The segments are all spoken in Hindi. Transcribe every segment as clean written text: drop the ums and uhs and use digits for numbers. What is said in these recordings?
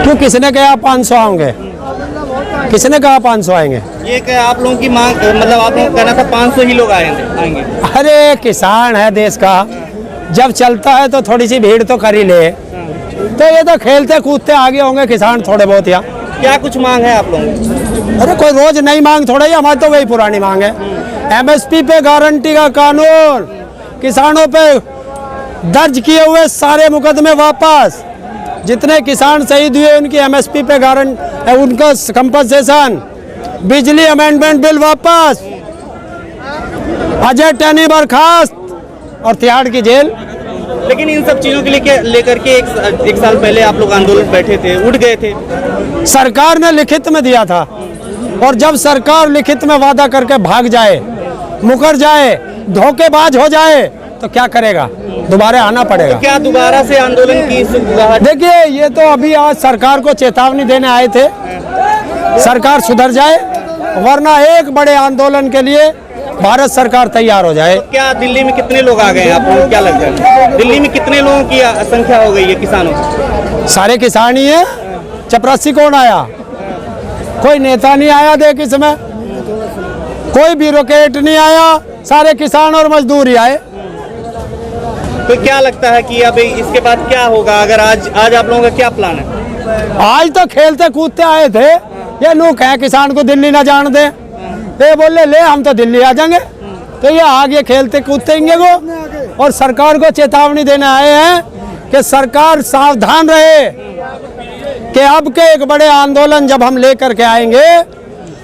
क्यों, किसने कहा 500 आएंगे? किसने कहा 500 आएंगे? ये क्या आप लोगों की मांग, मतलब आप लोगों का कहना था 500 ही लोग आएंगे। अरे किसान है देश का, जब चलता है तो थोड़ी सी भीड़ तो कर ही ले। तो ये तो खेलते कूदते आगे होंगे किसान थोड़े बहुत। यहाँ क्या कुछ मांग है आप लोगों की? अरे कोई रोज नई मांग थोड़ा ही, हमारी तो वही पुरानी मांग है। MSP पे गारंटी का कानून, किसानों पे दर्ज किए हुए सारे मुकदमे वापस, जितने किसान शहीद हुए उनकी MSP पे गारंटी, उनका कंपनसेशन, बिजली अमेंडमेंट बिल वापस, अजय टैनी बर्खास्त और तिहाड़ की जेल। लेकिन इन सब चीजों के लेकर के एक साल पहले आप लोग आंदोलन बैठे थे, उठ गए थे। सरकार ने लिखित में दिया था, और जब सरकार लिखित में वादा करके भाग जाए, मुकर जाए, धोखेबाज हो जाए, तो क्या करेगा? दोबारा आना पड़ेगा। तो क्या दोबारा से आंदोलन की? देखिए, ये तो अभी आज सरकार को चेतावनी देने आए थे, सरकार सुधर जाए, वरना एक बड़े आंदोलन के लिए भारत सरकार तैयार हो जाए। तो क्या दिल्ली में कितने लोग आ गए हैं आपको क्या लगता है? दिल्ली में कितने लोगों की संख्या हो गई है किसानों की? सारे किसान ही है। चपरासी कौन आया? कोई नेता नहीं आया देख इसमें, कोई ब्यूरोक्रेट नहीं आया, सारे किसान और मजदूर ही आए। तो क्या लगता है कि अब इसके बाद क्या होगा? अगर आज आप लोगों का क्या प्लान है? आज तो खेलते कूदते आए थे, ये लोग कहे किसान को दिल्ली ना जान दे, ये बोले ले हम तो दिल्ली आ जाएंगे, तो ये आगे खेलते कूदतेंगे वो। और सरकार को चेतावनी देने आए हैं कि सरकार सावधान रहे कि अब के एक बड़े आंदोलन जब हम लेकर के आएंगे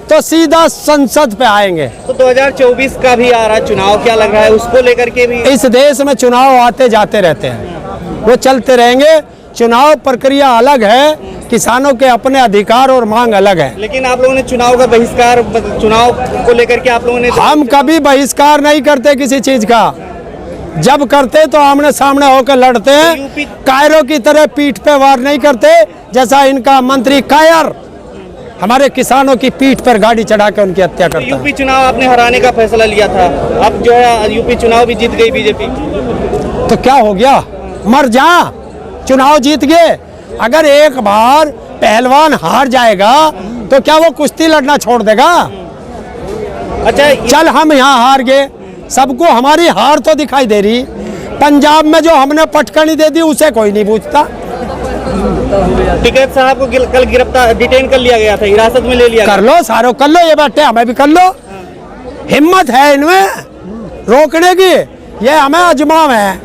तो सीधा संसद पे आएंगे। तो 2024 का भी आ रहा चुनाव, क्या लग रहा है उसको लेकर के भी? इस देश में चुनाव आते जाते रहते हैं, वो चलते रहेंगे। चुनाव प्रक्रिया अलग है, किसानों के अपने अधिकार और मांग अलग है। लेकिन आप लोगों ने चुनाव का बहिष्कार, चुनाव को लेकर के आप लोगों ने? हम कभी बहिष्कार नहीं करते किसी चीज का, जब करते तो आमने सामने होकर लड़ते हैं। कायरों की तरह पीठ पे वार नहीं करते, जैसा इनका मंत्री कायर हमारे किसानों की पीठ पर गाड़ी चढ़ा के उनकी हत्या करता है। यूपी चुनाव आपने हराने का फैसला लिया था, अब जो है यूपी चुनाव भी जीत गई बीजेपी, तो क्या हो गया? मर जा, चुनाव जीत गए। अगर एक बार पहलवान हार जाएगा तो क्या वो कुश्ती लड़ना छोड़ देगा? अच्छा, चल हम यहाँ हार गए, सबको हमारी हार तो दिखाई दे रही। पंजाब में जो हमने पटकनी दे दी उसे कोई नहीं पूछता। टिकैत साहब को कल गिरफ्तार, डिटेन कर लिया गया था, हिरासत में ले लिया। कर लो, सारो कर लो, ये बैठे हमें भी कर लो। हिम्मत है इनमें रोकने की, ये हमें अजमाव है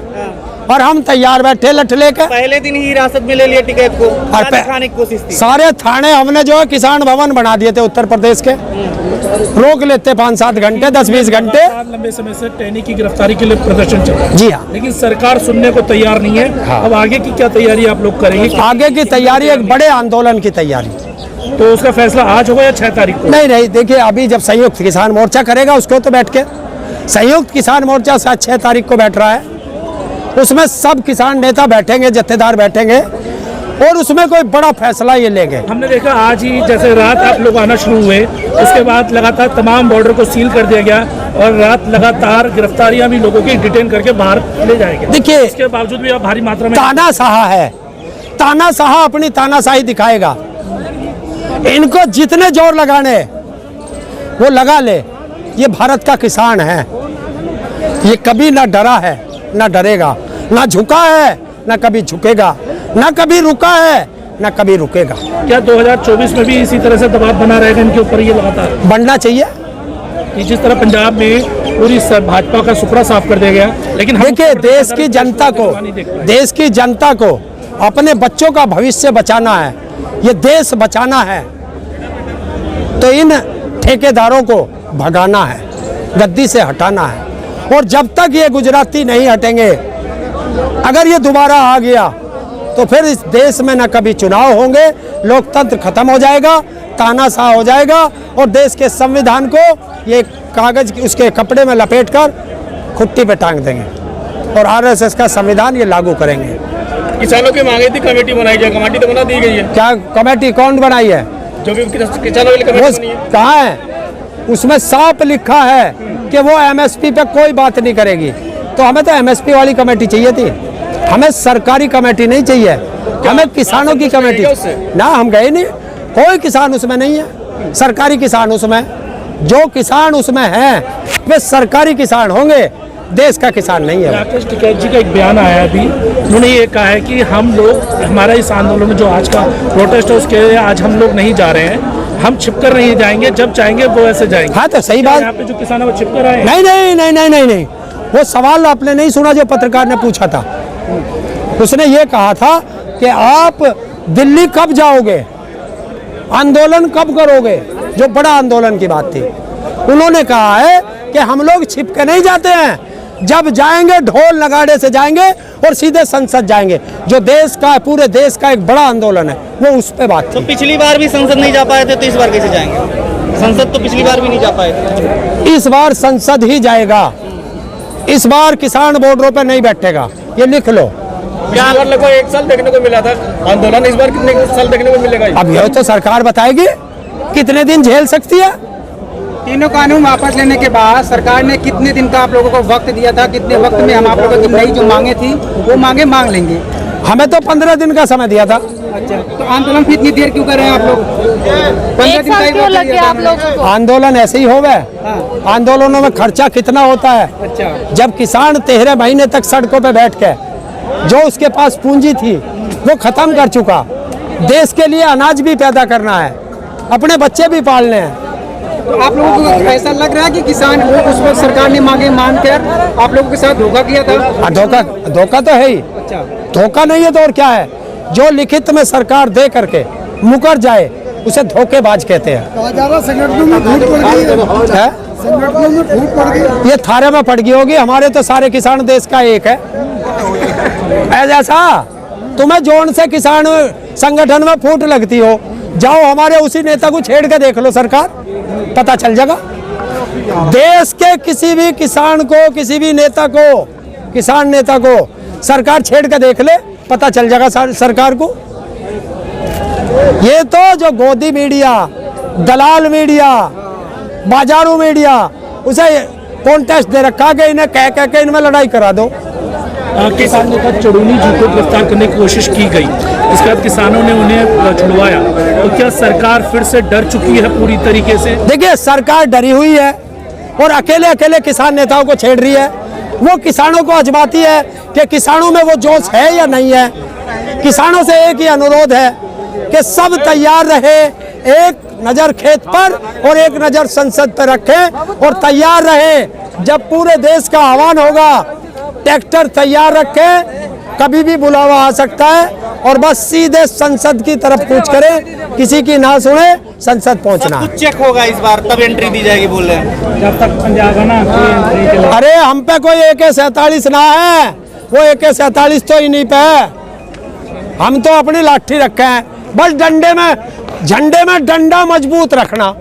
और हम तैयार बैठे लठ लेके। पहले दिन ही हिरासत में ले लिया टिकैत को, दिखाने की कोशिश थी। सारे थाने हमने जो है किसान भवन बना दिए थे उत्तर प्रदेश के, रोक लेते 5-7 घंटे, 10-20 घंटे। लंबे समय से टैनी की गिरफ्तारी के लिए प्रदर्शन चल रहा है। जी हाँ, लेकिन सरकार सुनने को तैयार नहीं है। हाँ। अब आगे की क्या तैयारी आप लोग करेंगे? आगे की तैयारी एक बड़े आंदोलन की तैयारी। तो उसका फैसला आज होगा या 6 तारीख को? नहीं, देखिए अभी जब संयुक्त किसान मोर्चा करेगा उसको तो बैठ के, संयुक्त किसान मोर्चा 6 तारीख को बैठ रहा है, उसमें सब किसान नेता बैठेंगे, जत्थेदार बैठेंगे और उसमें कोई बड़ा फैसला ये लेंगे। हमने देखा आज ही जैसे रात आप लोग आना शुरू हुए, उसके बाद लगातार तमाम बॉर्डर को सील कर दिया गया और रात लगातार गिरफ्तारियां भी लोगों की डिटेन करके बाहर ले जाएंगे। देखिए, इसके बावजूद भी आप भारी मात्रा में तानाशाह है, तानाशाह अपनी तानाशाही दिखाएगा। इनको जितने जोर लगाने वो लगा ले, ये भारत का किसान है, ये कभी ना डरा है ना डरेगा, ना झुका है ना कभी झुकेगा, ना कभी रुका है ना कभी रुकेगा। क्या 2024 में भी इसी तरह से दबाव बना रहेगा इनके ऊपर? ये लगातार बनना चाहिए। जिस तरह पंजाब में पूरी भाजपा का सुपड़ा साफ कर दिया गया, लेकिन देखिए देश की जनता को अपने बच्चों का भविष्य बचाना है, ये देश बचाना है, तो इन ठेकेदारों को भगाना है, गद्दी से हटाना है। और जब तक ये गुजराती नहीं हटेंगे, अगर ये दोबारा आ गया तो फिर इस देश में न कभी चुनाव होंगे, लोकतंत्र खत्म हो जाएगा, तानाशाह हो जाएगा और देश के संविधान को ये कागज उसके कपड़े में लपेटकर खुट्टी पे टांग देंगे और आरएसएस का संविधान ये लागू करेंगे। किसानों की मांगे थी कमेटी बनाई जाए, कमेटी तो बना दी गई है। क्या कमेटी कौन बनाई है? जो भी किसानों की कमेटी बनी है। कहाँ है? उसमें साफ लिखा है कि वो MSP पे कोई बात नहीं करेगी। तो हमें तो MSP वाली कमेटी चाहिए थी, हमें सरकारी कमेटी नहीं चाहिए। हमें किसानों की कमेटी ना, हम गए नहीं, कोई किसान उसमें नहीं है, सरकारी किसान उसमें, जो किसान उसमें हैं वे सरकारी किसान होंगे, देश का किसान नहीं है। राकेश टिकैत जी का एक बयान आया अभी, उन्होंने ये कहा है कि हम लोग, हमारा इस आंदोलन में जो आज का प्रोटेस्ट है उसके लिए आज हम लोग नहीं जा रहे हैं, हम छिपकर नहीं जाएंगे, जब चाहेंगे वो ऐसे जाएंगे। हाँ तो सही बात, यहाँ पे जो किसान है वो छिपकर आए हैं। नहीं नहीं नहीं नहीं नहीं नहीं, वो सवाल आपने नहीं सुना जो पत्रकार ने पूछा था। उसने ये कहा था कि आप दिल्ली कब जाओगे, आंदोलन कब करोगे, जो बड़ा आंदोलन की बात थी। उन्होंने कहा है कि हम लोग छिप के नहीं जाते हैं, जब जाएंगे ढोल नगाड़े से जाएंगे और सीधे संसद जाएंगे, जो देश का, पूरे देश का एक बड़ा आंदोलन है, वो उस पे बात तो थी। पिछली बार भी संसद नहीं जा पाए थे, तो इस बार कैसे जाएंगे? संसद तो पिछली बार भी नहीं जा पाए थे। इस बार संसद ही जाएगा, इस बार किसान बॉर्डरों पे नहीं बैठेगा, ये लिख लो। क्या लगभग 1 साल देखने को मिला था आंदोलन, इस बार कितने साल देखने को मिलेगा? अब यह तो सरकार बताएगी कितने दिन झेल सकती है। तीनों कानून वापस लेने के बाद सरकार ने कितने दिन का आप लोगों को वक्त दिया था, कितने वक्त में हम आप लोगों की नई जो मांगे थी वो मांगे मांग लेंगे? हमें तो 15 दिन का समय दिया था। अच्छा, तो आंदोलन फिर इतनी देर क्यों कर रहे हैं आप लोग? 15 दिन का ही वक्त दिया था आप लोगों को। आंदोलन ऐसे ही हो गए, आंदोलनों में खर्चा कितना होता है। अच्छा, जब किसान 13 महीने तक सड़कों पे बैठ के, जो उसके पास पूंजी थी वो खत्म कर चुका, देश के लिए अनाज भी पैदा करना है, अपने बच्चे भी पालने हैं। तो आप लोगों को ऐसा लग रहा है कि किसान उस वक्त सरकार ने मांगे मान कर आप लोगों के साथ धोखा किया था? धोखा तो है ही, अच्छा, धोखा नहीं है तो और क्या है। जो लिखित में सरकार दे करके मुकर जाए उसे धोखेबाज कहते हैं। संगठनों में फूट पड़ गई है, है? संगठनों में फूट पड़ गई। ये थारे में पड़ गई होगी, हमारे तो सारे किसान देश का एक है। ऐसा तुम्हें जोन से किसान संगठन में फूट लगती हो, जाओ हमारे उसी नेता को छेड़ के देख लो, सरकार पता चल जाएगा। देश के किसी भी किसान को, किसी भी नेता को, किसान नेता को सरकार छेड़ के देख ले, पता चल जाएगा सरकार को। ये तो जो गोदी मीडिया, दलाल मीडिया, बाजारू मीडिया, उसे कॉन्टेस्ट दे रखा कि इन्हें कह कह के इनमें लड़ाई करा दो। किसान नेता चुड़ूनी जी को गिरफ्तार करने की कोशिश की गई, इसके बाद किसानों ने उन्हें छुड़वाया, तो क्या सरकार फिर से डर चुकी है पूरी तरीके से? देखिए, सरकार डरी हुई है और अकेले अकेले किसान नेताओं को छेड़ रही है। वो किसानों को आजमाती है कि किसानों में वो जोश है या नहीं है। किसानों से एक ही अनुरोध है कि सब तैयार रहे, एक नज़र खेत पर और एक नज़र संसद पर रखें और तैयार रहे। जब पूरे देश का आह्वान होगा, ट्रैक्टर तैयार रखें, कभी भी बुलावा आ सकता है, और बस सीधे संसद की तरफ कूच करें, किसी की ना सुने, संसद पहुंचना। कुछ चेक होगा इस बार, तब एंट्री दी जाएगी बोल रहे हैं। जब तक पंजाब है ना, अरे हम पे कोई AK-47 ना है, वो AK-47 तो इन्हीं पे है। हम तो अपनी लाठी रखे हैं, बस डंडे में, झंडे में डंडा मजबूत रखना,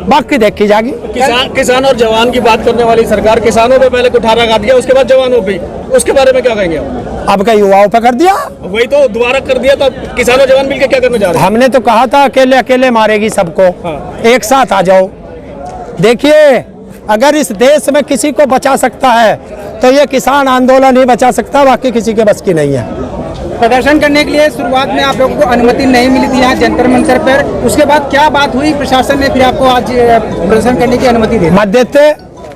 बाकी देखी जाएगी। किसान और जवान की बात करने वाली सरकार किसानों पे पहले कुठारा काट दिया, उसके बाद जवानों पे, उसके बारे में क्या कहेंगे आप? अब क्या युवाओं पे कर दिया? वही तो दोबारा कर दिया, तो किसान और जवान मिलकर क्या करने जा रहे हैं? हमने तो कहा था अकेले अकेले मारेगी सबको, एक साथ आ जाओ। देखिए, अगर इस देश में किसी को बचा सकता है तो ये किसान आंदोलन ही बचा सकता है, बाकी किसी के बस की नहीं है। प्रदर्शन करने के लिए शुरुआत में आप लोगों को अनुमति नहीं मिली थी यहाँ जंतर मंतर पर, उसके बाद क्या बात हुई, प्रशासन ने फिर आपको आज प्रदर्शन करने की अनुमति दी? मत देते।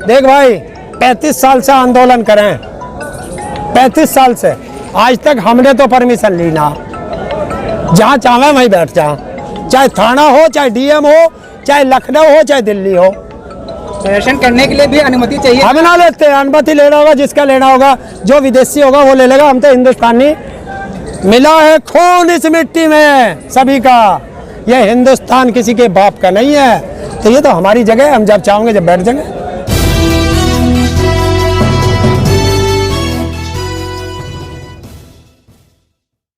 देख भाई, 35 साल से आंदोलन करें, 35 साल से आज तक हमने तो परमिशन ली ना, जहाँ चाहे वहीं बैठ जा, चाहे थाना हो, चाहे DM हो, चाहे लखनऊ हो, चाहे दिल्ली हो। प्रदर्शन करने के लिए भी अनुमति चाहिए? हम ना लेते, अनुमति लेना होगा जिसका लेना होगा, जो विदेशी होगा वो ले लेगा। हम तो हिंदुस्तानी, मिला है खून इस मिट्टी में सभी का, ये हिंदुस्तान किसी के बाप का नहीं है। तो ये तो हमारी जगह है, हम जब चाहेंगे जब बैठ जाएंगे।